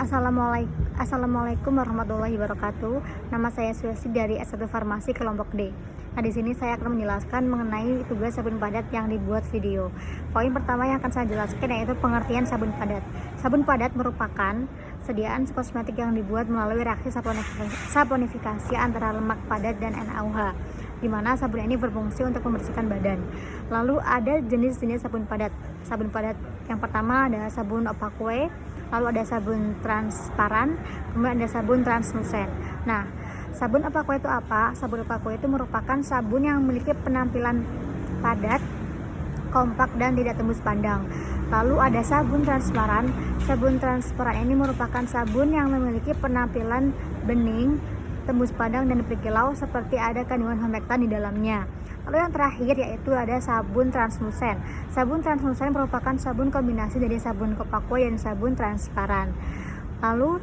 Assalamualaikum warahmatullahi wabarakatuh. Nama saya Suesi dari S1 Farmasi kelompok D. Nah, di sini saya akan menjelaskan mengenai tugas sabun padat yang dibuat video. Poin pertama yang akan saya jelaskan yaitu pengertian sabun padat. Sabun padat merupakan sediaan kosmetik yang dibuat melalui reaksi saponifikasi antara lemak padat dan NaOH, di mana sabun ini berfungsi untuk membersihkan badan. Lalu ada jenis-jenis sabun padat. Sabun padat yang pertama ada sabun opaque, lalu ada sabun transparan, kemudian ada sabun translucent. Nah, sabun opaque itu apa? Sabun opaque itu merupakan sabun yang memiliki penampilan padat, kompak, dan tidak tembus pandang. Lalu ada sabun transparan. Sabun transparan ini merupakan sabun yang memiliki penampilan bening, tembus pandang, dan berkilau seperti ada kandungan humektan di dalamnya. Lalu yang terakhir yaitu ada sabun translucent. Sabun translucent merupakan sabun kombinasi dari sabun opaque dan sabun transparan. Lalu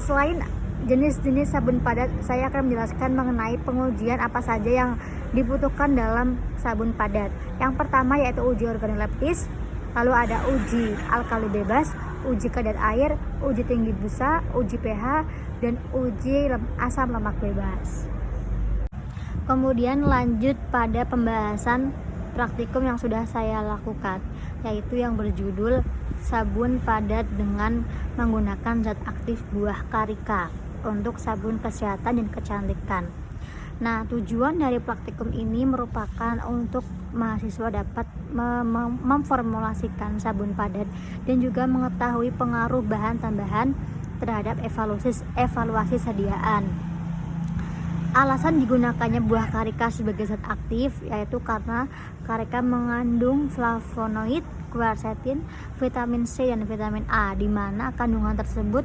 selain jenis-jenis sabun padat, saya akan menjelaskan mengenai pengujian apa saja yang dibutuhkan dalam sabun padat. Yang pertama yaitu uji organoleptis, lalu ada uji alkali bebas, uji kadar air, uji tinggi busa, uji pH, dan uji asam lemak bebas. Kemudian lanjut pada pembahasan praktikum yang sudah saya lakukan, yaitu yang berjudul sabun padat dengan menggunakan zat aktif buah karika untuk sabun kesehatan dan kecantikan. Nah, tujuan dari praktikum ini merupakan untuk mahasiswa dapat memformulasikan sabun padat dan juga mengetahui pengaruh bahan tambahan terhadap evaluasi sediaan. Alasan digunakannya buah karika sebagai zat aktif yaitu karena karika mengandung flavonoid, quercetin, vitamin C, dan vitamin A, di mana kandungan tersebut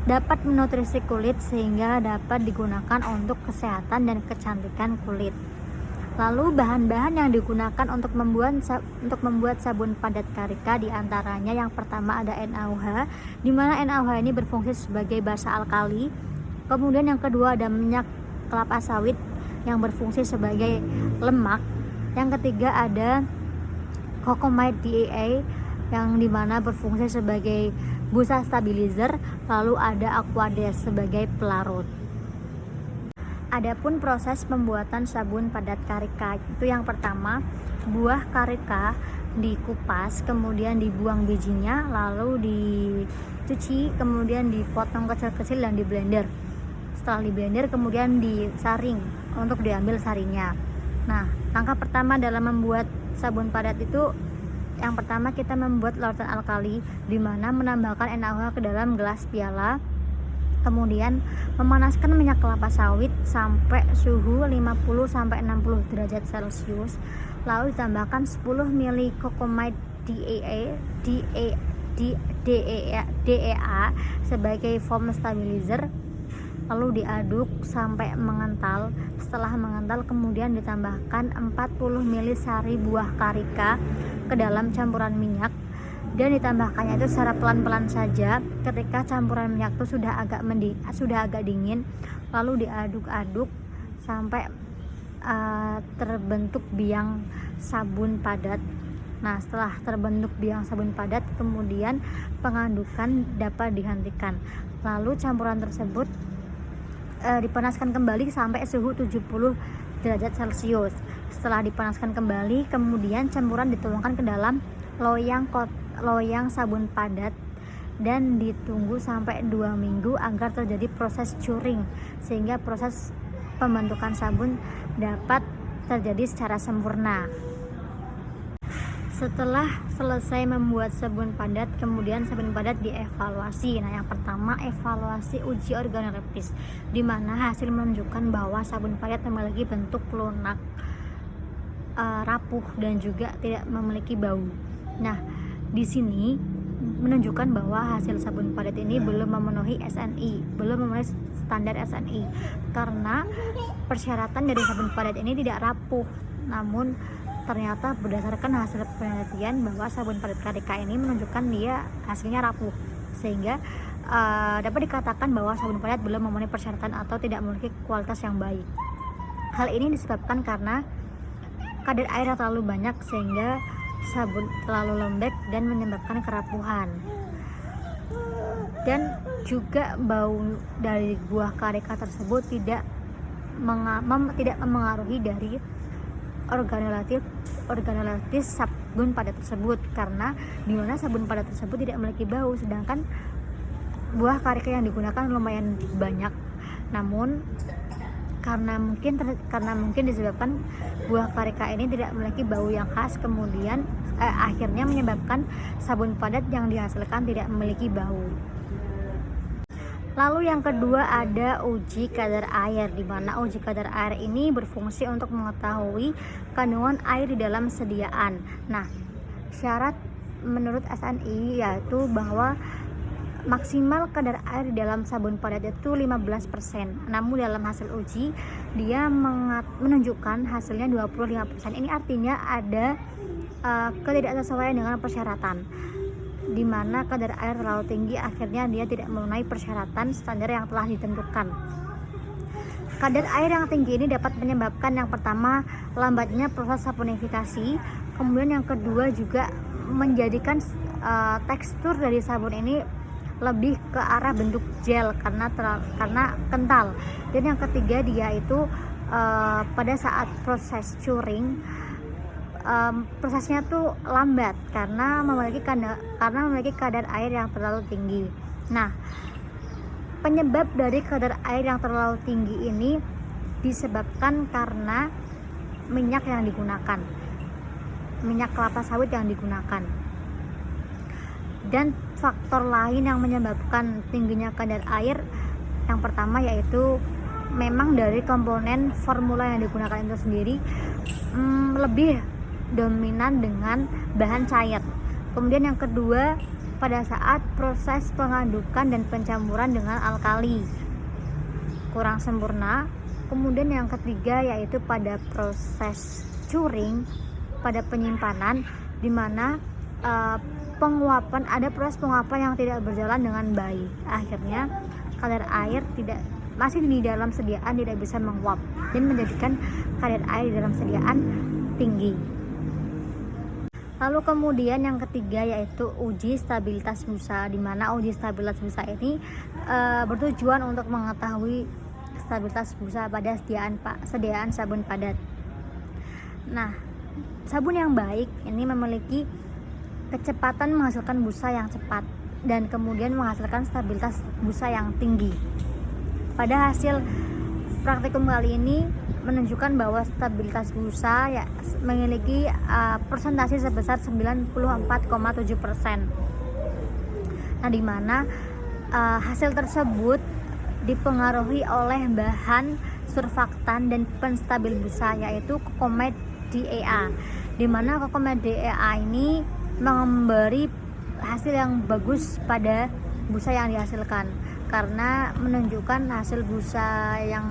dapat menutrisi kulit sehingga dapat digunakan untuk kesehatan dan kecantikan kulit. Lalu bahan-bahan yang digunakan untuk membuat sabun padat karika diantaranya yang pertama ada NaOH, di mana NaOH ini berfungsi sebagai basa alkali. Kemudian yang kedua ada minyak kelapa sawit yang berfungsi sebagai lemak. Yang ketiga ada cocamide DHA yang dimana berfungsi sebagai busa stabilizer. Lalu ada aquades sebagai pelarut. Adapun proses pembuatan sabun padat karika itu yang pertama, buah karika dikupas, kemudian dibuang bijinya, lalu dicuci, kemudian dipotong kecil-kecil dan di blender. Setelah di blender kemudian disaring untuk diambil sarinya. Nah, langkah pertama dalam membuat sabun padat itu yang pertama kita membuat larutan alkali, di mana menambahkan NaOH ke dalam gelas piala. Kemudian memanaskan minyak kelapa sawit sampai suhu 50 sampai 60 derajat Celcius. Lalu ditambahkan 10 ml cocamide DHA sebagai foam stabilizer. Lalu diaduk sampai mengental. Setelah mengental kemudian ditambahkan 40 ml sari buah karika ke dalam campuran minyak dan ditambahkannya itu secara pelan-pelan saja. Ketika campuran minyak itu sudah agak dingin, lalu diaduk-aduk sampai terbentuk biang sabun padat. Nah, setelah terbentuk biang sabun padat kemudian pengadukan dapat dihentikan. Lalu campuran tersebut dipanaskan kembali sampai suhu 70 derajat Celcius. Setelah dipanaskan kembali, kemudian campuran dituangkan ke dalam loyang sabun padat dan ditunggu sampai 2 minggu agar terjadi proses curing sehingga proses pembentukan sabun dapat terjadi secara sempurna. Setelah selesai membuat sabun padat, kemudian sabun padat dievaluasi. Nah, yang pertama evaluasi uji organoleptis, di mana hasil menunjukkan bahwa sabun padat memiliki bentuk lunak, rapuh, dan juga tidak memiliki bau. Nah, di sini menunjukkan bahwa hasil sabun padat ini belum memenuhi standar SNI, karena persyaratan dari sabun padat ini tidak rapuh. Namun ternyata berdasarkan hasil penelitian bahwa sabun padat karika ini menunjukkan dia hasilnya rapuh, sehingga dapat dikatakan bahwa sabun padat belum memenuhi persyaratan atau tidak memiliki kualitas yang baik. Hal ini disebabkan karena kadar air yang terlalu banyak sehingga sabun terlalu lembek dan menyebabkan kerapuhan. dan juga bau dari buah karika tersebut tidak mempengaruhi dari organoleptis sabun padat tersebut, karena dimana sabun padat tersebut tidak memiliki bau, sedangkan buah karika yang digunakan lumayan banyak. Namun karena mungkin disebabkan buah karika ini tidak memiliki bau yang khas, kemudian akhirnya menyebabkan sabun padat yang dihasilkan tidak memiliki bau. Lalu yang kedua ada uji kadar air, di mana uji kadar air ini berfungsi untuk mengetahui kandungan air di dalam sediaan. Nah, syarat menurut SNI yaitu bahwa maksimal kadar air di dalam sabun padat itu 15%. Namun dalam hasil uji dia menunjukkan hasilnya 25%. Ini artinya ada ketidaksesuaian dengan persyaratan, di mana kadar air terlalu tinggi akhirnya dia tidak memenuhi persyaratan standar yang telah ditentukan. Kadar air yang tinggi ini dapat menyebabkan yang pertama lambatnya proses sabunifikasi, kemudian yang kedua juga menjadikan tekstur dari sabun ini lebih ke arah bentuk gel karena kental, dan yang ketiga dia itu pada saat proses curing prosesnya tuh lambat karena memiliki kadar air yang terlalu tinggi. Nah, penyebab dari kadar air yang terlalu tinggi ini disebabkan karena minyak yang digunakan, minyak kelapa sawit yang digunakan. Dan faktor lain yang menyebabkan tingginya kadar air yang pertama yaitu memang dari komponen formula yang digunakan itu sendiri lebih dominan dengan bahan cair. Kemudian yang kedua, pada saat proses pengadukan dan pencampuran dengan alkali kurang sempurna. Kemudian yang ketiga yaitu pada proses curing, pada penyimpanan, di mana ada proses penguapan yang tidak berjalan dengan baik. Akhirnya kadar air masih di dalam sediaan tidak bisa menguap dan menjadikan kadar air di dalam sediaan tinggi. Lalu kemudian yang ketiga yaitu uji stabilitas busa, di mana uji stabilitas busa ini bertujuan untuk mengetahui stabilitas busa pada sediaan sabun padat. Nah, sabun yang baik ini memiliki kecepatan menghasilkan busa yang cepat dan kemudian menghasilkan stabilitas busa yang tinggi. Pada hasil praktikum kali ini menunjukkan bahwa stabilitas busa memiliki persentase sebesar 94,7%. Nah, di mana hasil tersebut dipengaruhi oleh bahan surfaktan dan penstabil busa yaitu Cocomed DEA, di mana Cocomed DEA ini memberi hasil yang bagus pada busa yang dihasilkan karena menunjukkan hasil busa yang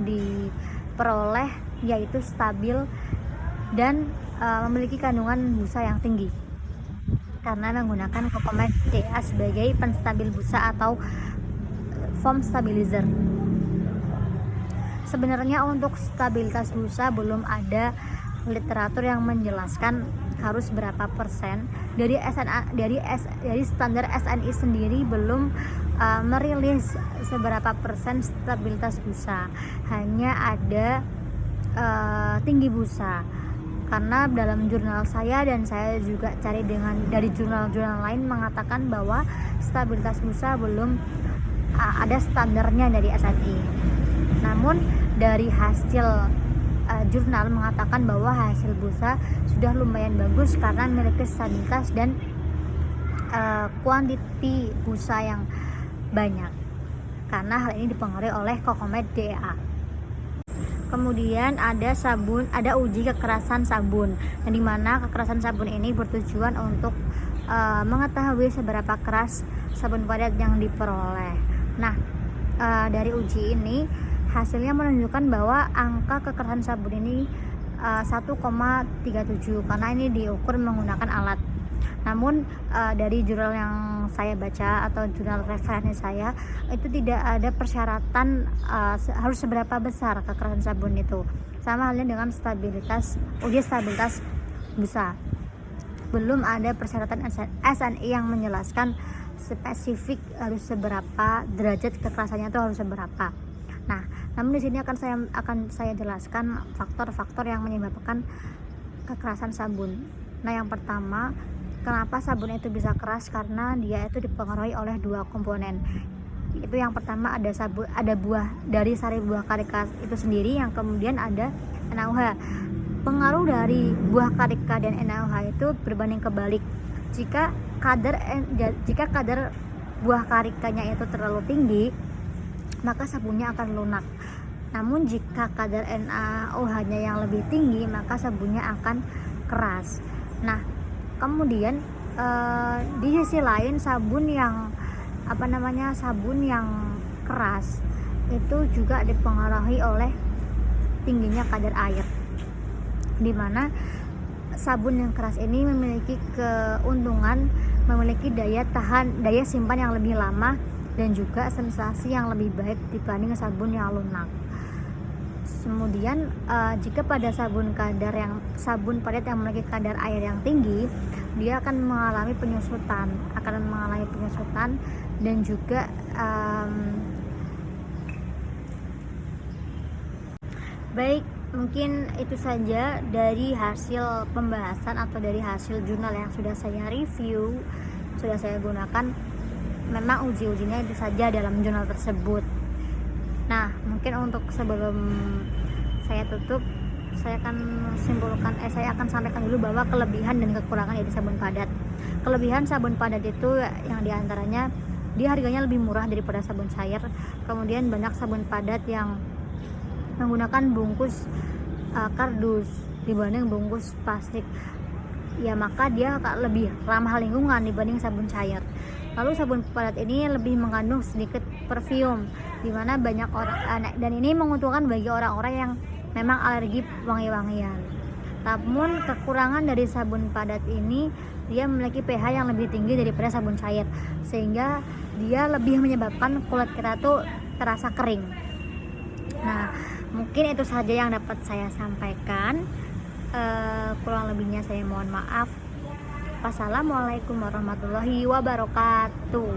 diperoleh yaitu stabil dan memiliki kandungan busa yang tinggi karena menggunakan Cocomed DEA sebagai penstabil busa atau foam stabilizer. Sebenarnya untuk stabilitas busa belum ada literatur yang menjelaskan harus berapa persen. Dari standar SNI sendiri belum merilis seberapa persen stabilitas busa, hanya ada tinggi busa. Karena dalam jurnal saya dan saya juga cari dari jurnal-jurnal lain mengatakan bahwa stabilitas busa belum ada standarnya dari SNI. Namun dari hasil jurnal mengatakan bahwa hasil busa sudah lumayan bagus karena memiliki stabilitas dan kuantiti busa yang banyak, karena hal ini dipengaruhi oleh Cocomed DEA. Kemudian ada uji kekerasan sabun, yang dimana kekerasan sabun ini bertujuan untuk mengetahui seberapa keras sabun padat yang diperoleh. Nah, dari uji ini hasilnya menunjukkan bahwa angka kekerasan sabun ini 1,37 karena ini diukur menggunakan alat. Namun dari jurnal yang saya baca atau jurnal referensi saya itu tidak ada persyaratan harus seberapa besar kekerasan sabun itu. Sama halnya dengan uji stabilitas busa. Belum ada persyaratan SNI yang menjelaskan spesifik harus seberapa, derajat kekerasannya itu harus seberapa. Nah, namun di sini akan saya jelaskan faktor-faktor yang menyebabkan kekerasan sabun. Nah, yang pertama, kenapa sabun itu bisa keras? Karena dia itu dipengaruhi oleh dua komponen. Itu yang pertama ada buah dari sari buah karika itu sendiri, yang kemudian ada NaOH. Pengaruh dari buah karika dan NaOH itu berbanding kebalik. Jika kadar buah karikanya itu terlalu tinggi, maka sabunnya akan lunak. Namun jika kadar NaOH-nya yang lebih tinggi, maka sabunnya akan keras. Nah, kemudian di sisi lain sabun yang keras itu juga dipengaruhi oleh tingginya kadar air, di mana sabun yang keras ini memiliki keuntungan memiliki daya simpan yang lebih lama dan juga sensasi yang lebih baik dibanding sabun yang lunak. Kemudian jika pada sabun padat yang memiliki kadar air yang tinggi, dia akan mengalami penyusutan dan juga baik, mungkin itu saja dari hasil pembahasan atau dari hasil jurnal yang sudah saya review, sudah saya gunakan. Memang ujinya itu saja dalam jurnal tersebut. Nah, mungkin untuk sebelum saya tutup, saya akan sampaikan dulu bahwa kelebihan dan kekurangan dari sabun padat. Kelebihan sabun padat itu yang diantaranya dia harganya lebih murah daripada sabun cair. Kemudian banyak sabun padat yang menggunakan bungkus kardus dibanding bungkus plastik, ya maka dia lebih ramah lingkungan dibanding sabun cair. Lalu sabun padat ini lebih mengandung sedikit parfum, dimana banyak orang dan ini menguntungkan bagi orang-orang yang memang alergi wangi-wangian. Namun kekurangan dari sabun padat ini, dia memiliki pH yang lebih tinggi daripada sabun cair, sehingga dia lebih menyebabkan kulit kita tuh terasa kering. Nah, mungkin itu saja yang dapat saya sampaikan. Kurang lebihnya saya mohon maaf. Wassalamualaikum warahmatullahi wabarakatuh.